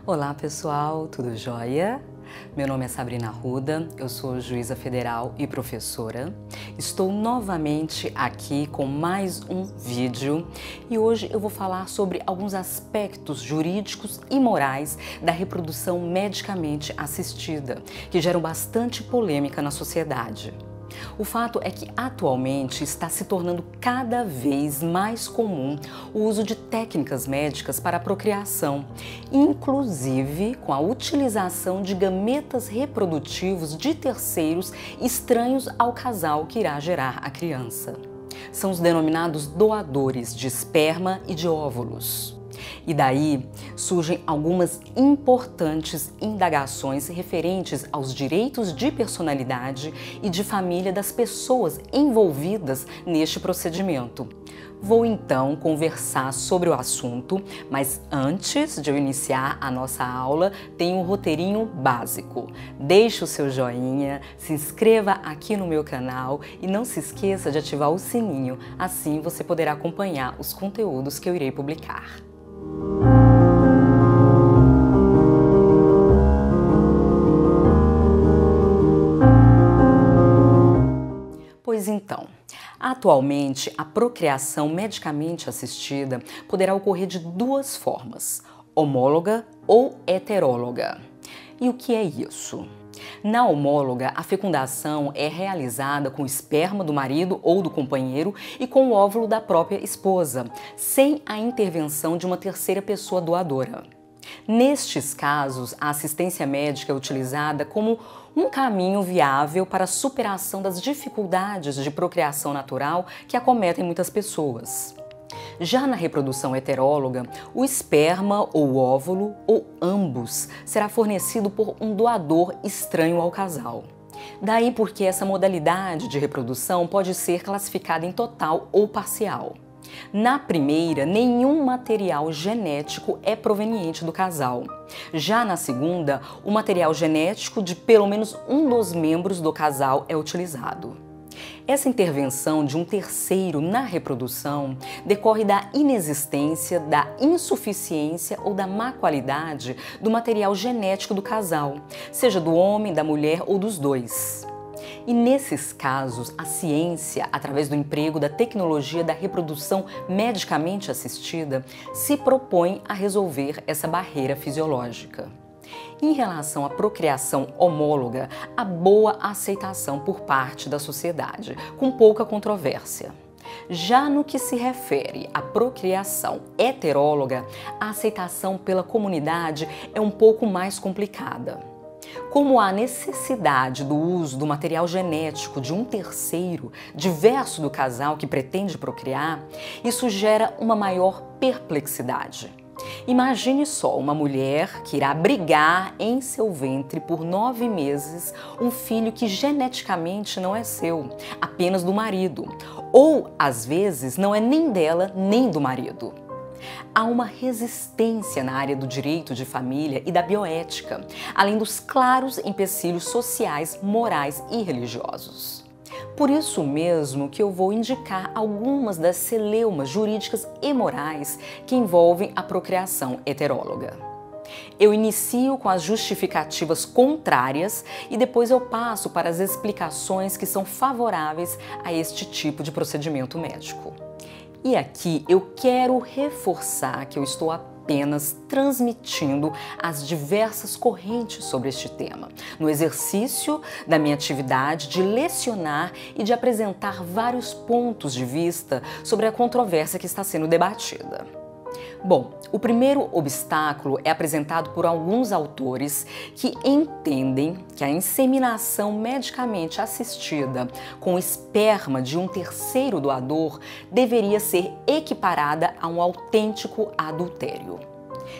Olá pessoal, tudo jóia? Meu nome é Sabrina Arruda, eu sou juíza federal e professora. Estou novamente aqui com mais um vídeo e hoje eu vou falar sobre alguns aspectos jurídicos e morais da reprodução medicamente assistida, que geram bastante polêmica na sociedade. O fato é que atualmente está se tornando cada vez mais comum o uso de técnicas médicas para a procriação, inclusive com a utilização de gametas reprodutivos de terceiros estranhos ao casal que irá gerar a criança. São os denominados doadores de esperma e de óvulos. E daí surgem algumas importantes indagações referentes aos direitos de personalidade e de família das pessoas envolvidas neste procedimento. Vou então conversar sobre o assunto, mas antes de eu iniciar a nossa aula, tem um roteirinho básico. Deixe o seu joinha, se inscreva aqui no meu canal e não se esqueça de ativar o sininho, assim você poderá acompanhar os conteúdos que eu irei publicar. Pois então, atualmente a procriação medicamente assistida poderá ocorrer de duas formas, homóloga ou heteróloga. E o que é isso? Na homóloga, a fecundação é realizada com o esperma do marido ou do companheiro e com o óvulo da própria esposa, sem a intervenção de uma terceira pessoa doadora. Nestes casos, a assistência médica é utilizada como um caminho viável para a superação das dificuldades de procriação natural que acometem muitas pessoas. Já na reprodução heteróloga, o esperma ou o óvulo, ou ambos, será fornecido por um doador estranho ao casal. Daí porque essa modalidade de reprodução pode ser classificada em total ou parcial. Na primeira, nenhum material genético é proveniente do casal. Já na segunda, o material genético de pelo menos um dos membros do casal é utilizado. Essa intervenção de um terceiro na reprodução decorre da inexistência, da insuficiência ou da má qualidade do material genético do casal, seja do homem, da mulher ou dos dois. E nesses casos, a ciência, através do emprego da tecnologia da reprodução medicamente assistida, se propõe a resolver essa barreira fisiológica. Em relação à procriação homóloga, há boa aceitação por parte da sociedade, com pouca controvérsia. Já no que se refere à procriação heteróloga, a aceitação pela comunidade é um pouco mais complicada. Como há necessidade do uso do material genético de um terceiro, diverso do casal que pretende procriar, isso gera uma maior perplexidade. Imagine só uma mulher que irá abrigar em seu ventre por 9 meses um filho que geneticamente não é seu, apenas do marido, ou às vezes não é nem dela nem do marido. Há uma resistência na área do direito de família e da bioética, além dos claros empecilhos sociais, morais e religiosos. Por isso mesmo que eu vou indicar algumas das celeumas jurídicas e morais que envolvem a procriação heteróloga. Eu inicio com as justificativas contrárias e depois eu passo para as explicações que são favoráveis a este tipo de procedimento médico. E aqui eu quero reforçar que eu estou apenas transmitindo as diversas correntes sobre este tema, no exercício da minha atividade de lecionar e de apresentar vários pontos de vista sobre a controvérsia que está sendo debatida. Bom, o primeiro obstáculo é apresentado por alguns autores que entendem que a inseminação medicamente assistida com esperma de um terceiro doador deveria ser equiparada a um autêntico adultério.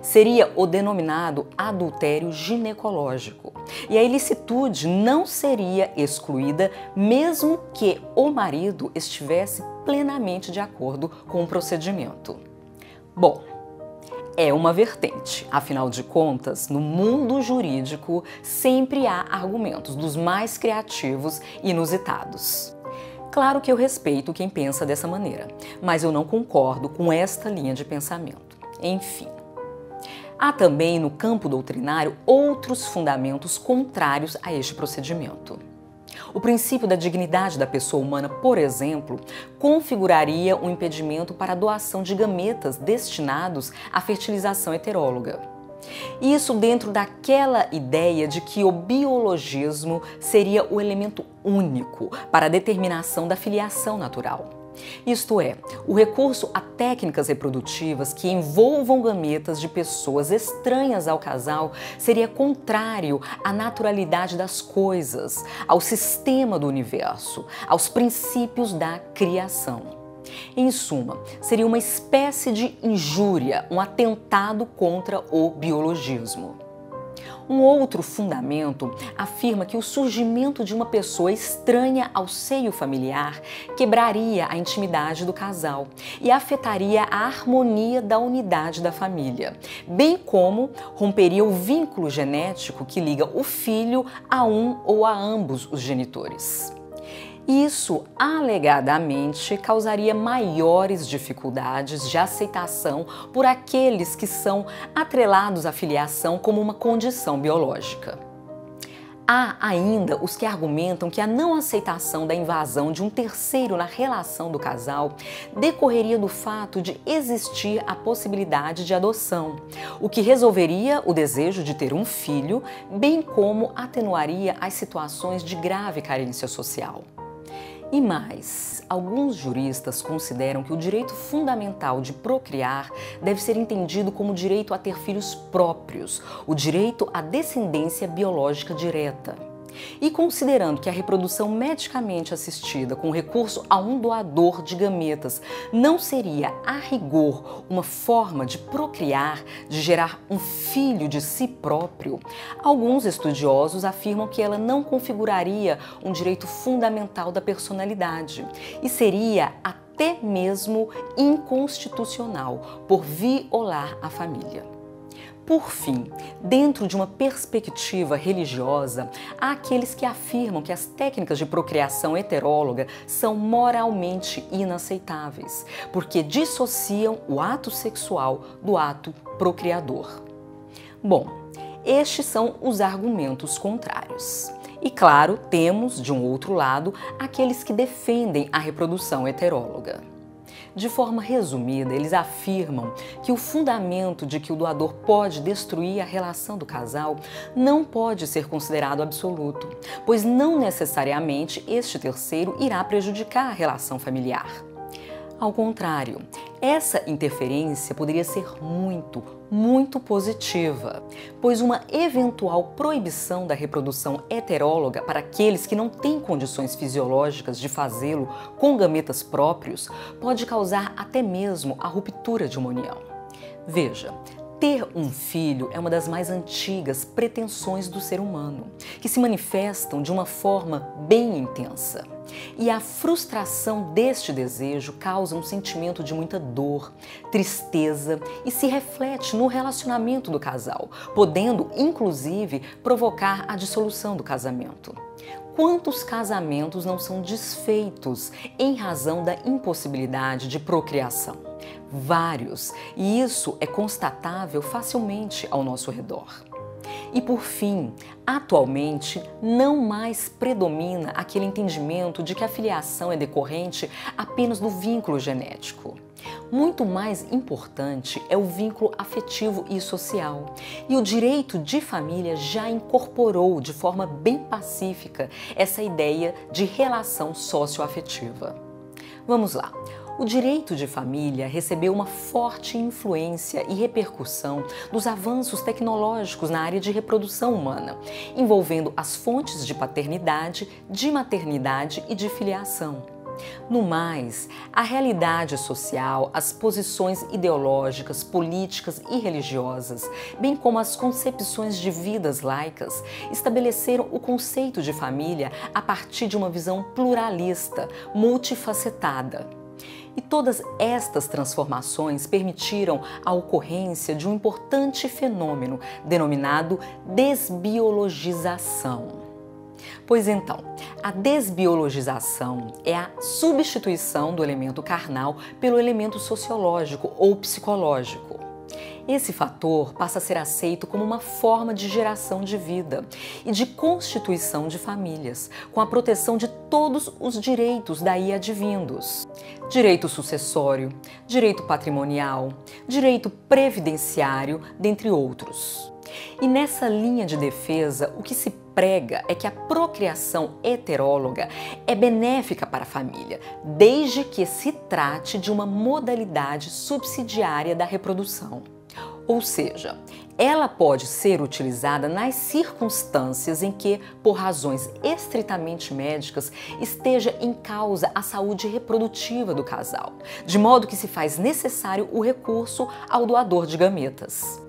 Seria o denominado adultério ginecológico. E a ilicitude não seria excluída mesmo que o marido estivesse plenamente de acordo com o procedimento. Bom, é uma vertente, afinal de contas, no mundo jurídico sempre há argumentos dos mais criativos e inusitados. Claro que eu respeito quem pensa dessa maneira, mas eu não concordo com esta linha de pensamento. Enfim, Há também no campo doutrinário outros fundamentos contrários a este procedimento. O princípio da dignidade da pessoa humana, por exemplo, configuraria um impedimento para a doação de gametas destinados à fertilização heteróloga. Isso dentro daquela ideia de que o biologismo seria o elemento único para a determinação da filiação natural. Isto é, o recurso a técnicas reprodutivas que envolvam gametas de pessoas estranhas ao casal seria contrário à naturalidade das coisas, ao sistema do universo, aos princípios da criação. Em suma, seria uma espécie de injúria, um atentado contra o biologismo. Um outro fundamento afirma que o surgimento de uma pessoa estranha ao seio familiar quebraria a intimidade do casal e afetaria a harmonia da unidade da família, bem como romperia o vínculo genético que liga o filho a um ou a ambos os genitores. Isso, alegadamente, causaria maiores dificuldades de aceitação por aqueles que são atrelados à filiação como uma condição biológica. Há ainda os que argumentam que a não aceitação da invasão de um terceiro na relação do casal decorreria do fato de existir a possibilidade de adoção, o que resolveria o desejo de ter um filho, bem como atenuaria as situações de grave carência social. E mais, alguns juristas consideram que o direito fundamental de procriar deve ser entendido como o direito a ter filhos próprios, o direito à descendência biológica direta. E considerando que a reprodução medicamente assistida com recurso a um doador de gametas não seria, a rigor, uma forma de procriar, de gerar um filho de si próprio, alguns estudiosos afirmam que ela não configuraria um direito fundamental da personalidade e seria até mesmo inconstitucional por violar a família. Por fim, dentro de uma perspectiva religiosa, há aqueles que afirmam que as técnicas de procriação heteróloga são moralmente inaceitáveis, porque dissociam o ato sexual do ato procriador. Bom, estes são os argumentos contrários. E claro, temos, de um outro lado, aqueles que defendem a reprodução heteróloga. De forma resumida, eles afirmam que o fundamento de que o doador pode destruir a relação do casal não pode ser considerado absoluto, pois não necessariamente este terceiro irá prejudicar a relação familiar. Ao contrário, essa interferência poderia ser muito positiva, pois uma eventual proibição da reprodução heteróloga para aqueles que não têm condições fisiológicas de fazê-lo com gametas próprios pode causar até mesmo a ruptura de uma união. Veja, ter um filho é uma das mais antigas pretensões do ser humano, que se manifestam de uma forma bem intensa. E a frustração deste desejo causa um sentimento de muita dor, tristeza e se reflete no relacionamento do casal, podendo, inclusive, provocar a dissolução do casamento. Quantos casamentos não são desfeitos em razão da impossibilidade de procriação? Vários, e isso é constatável facilmente ao nosso redor. E por fim, atualmente não mais predomina aquele entendimento de que a filiação é decorrente apenas do vínculo genético. Muito mais importante é o vínculo afetivo e social. E o direito de família já incorporou de forma bem pacífica essa ideia de relação socioafetiva. Vamos lá. O direito de família recebeu uma forte influência e repercussão dos avanços tecnológicos na área de reprodução humana, envolvendo as fontes de paternidade, de maternidade e de filiação. No mais, a realidade social, as posições ideológicas, políticas e religiosas, bem como as concepções de vidas laicas, estabeleceram o conceito de família a partir de uma visão pluralista, multifacetada. E todas estas transformações permitiram a ocorrência de um importante fenômeno denominado desbiologização. Pois então, a desbiologização é a substituição do elemento carnal pelo elemento sociológico ou psicológico. Esse fator passa a ser aceito como uma forma de geração de vida e de constituição de famílias, com a proteção de todos os direitos daí advindos: direito sucessório, direito patrimonial, direito previdenciário, dentre outros. E nessa linha de defesa, o que se prega é que a procriação heteróloga é benéfica para a família, desde que se trate de uma modalidade subsidiária da reprodução. Ou seja, ela pode ser utilizada nas circunstâncias em que, por razões estritamente médicas, esteja em causa a saúde reprodutiva do casal, de modo que se faz necessário o recurso ao doador de gametas.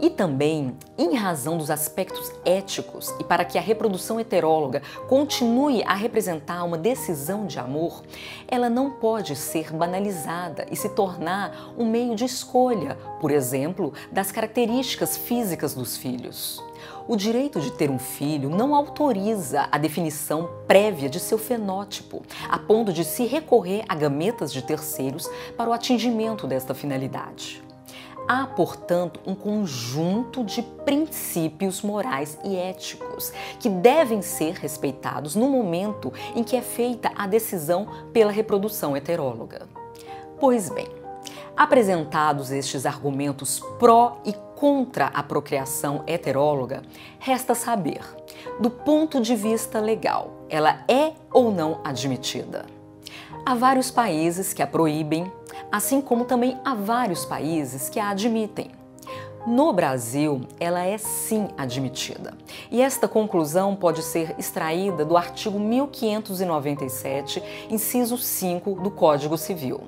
E também, em razão dos aspectos éticos e para que a reprodução heteróloga continue a representar uma decisão de amor, ela não pode ser banalizada e se tornar um meio de escolha, por exemplo, das características físicas dos filhos. O direito de ter um filho não autoriza a definição prévia de seu fenótipo, a ponto de se recorrer a gametas de terceiros para o atingimento desta finalidade. Há, portanto, um conjunto de princípios morais e éticos que devem ser respeitados no momento em que é feita a decisão pela reprodução heteróloga. Pois bem, apresentados estes argumentos pró e contra a procriação heteróloga, resta saber, do ponto de vista legal, ela é ou não admitida? Há vários países que a proíbem, assim como também há vários países que a admitem. No Brasil, ela é sim admitida. E esta conclusão pode ser extraída do artigo 1597, inciso 5 do Código Civil.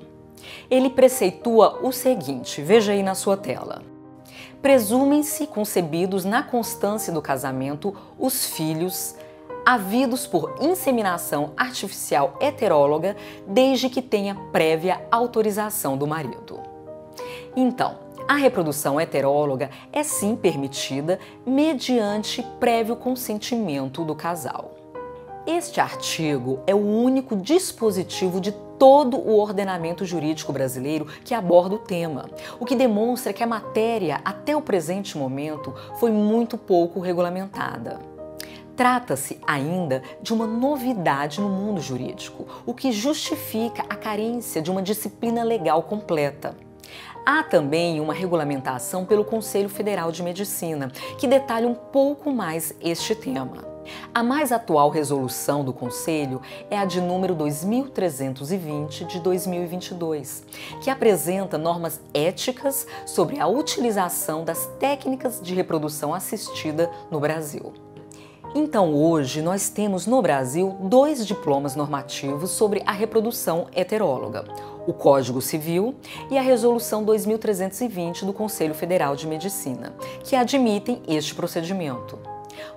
Ele preceitua o seguinte, veja aí na sua tela. Presumem-se concebidos na constância do casamento os filhos havidos por inseminação artificial heteróloga, desde que tenha prévia autorização do marido. Então, a reprodução heteróloga é sim permitida mediante prévio consentimento do casal. Este artigo é o único dispositivo de todo o ordenamento jurídico brasileiro que aborda o tema, o que demonstra que a matéria, até o presente momento, foi muito pouco regulamentada. Trata-se ainda de uma novidade no mundo jurídico, o que justifica a carência de uma disciplina legal completa. Há também uma regulamentação pelo Conselho Federal de Medicina, que detalha um pouco mais este tema. A mais atual resolução do Conselho é a de número 2320 de 2022, que apresenta normas éticas sobre a utilização das técnicas de reprodução assistida no Brasil. Então, hoje, nós temos no Brasil 2 diplomas normativos sobre a reprodução heteróloga, o Código Civil e a Resolução 2320 do Conselho Federal de Medicina, que admitem este procedimento.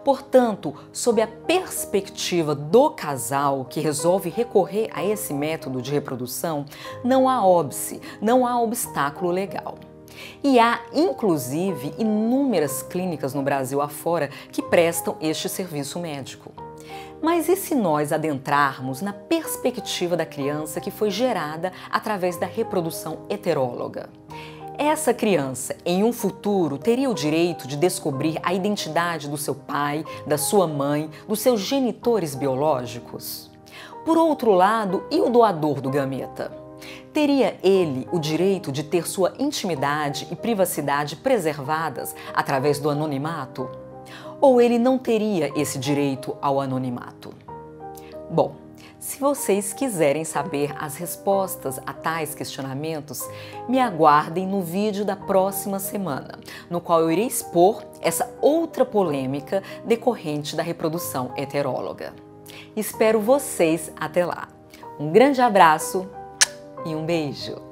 Portanto, sob a perspectiva do casal que resolve recorrer a esse método de reprodução, não há óbice, não há obstáculo legal. E há, inclusive, inúmeras clínicas no Brasil afora que prestam este serviço médico. Mas e se nós adentrarmos na perspectiva da criança que foi gerada através da reprodução heteróloga? Essa criança, em um futuro, teria o direito de descobrir a identidade do seu pai, da sua mãe, dos seus genitores biológicos? Por outro lado, e o doador do gameta? Teria ele o direito de ter sua intimidade e privacidade preservadas através do anonimato? Ou ele não teria esse direito ao anonimato? Bom, se vocês quiserem saber as respostas a tais questionamentos, me aguardem no vídeo da próxima semana, no qual eu irei expor essa outra polêmica decorrente da reprodução heteróloga. Espero vocês até lá. Um grande abraço e um beijo!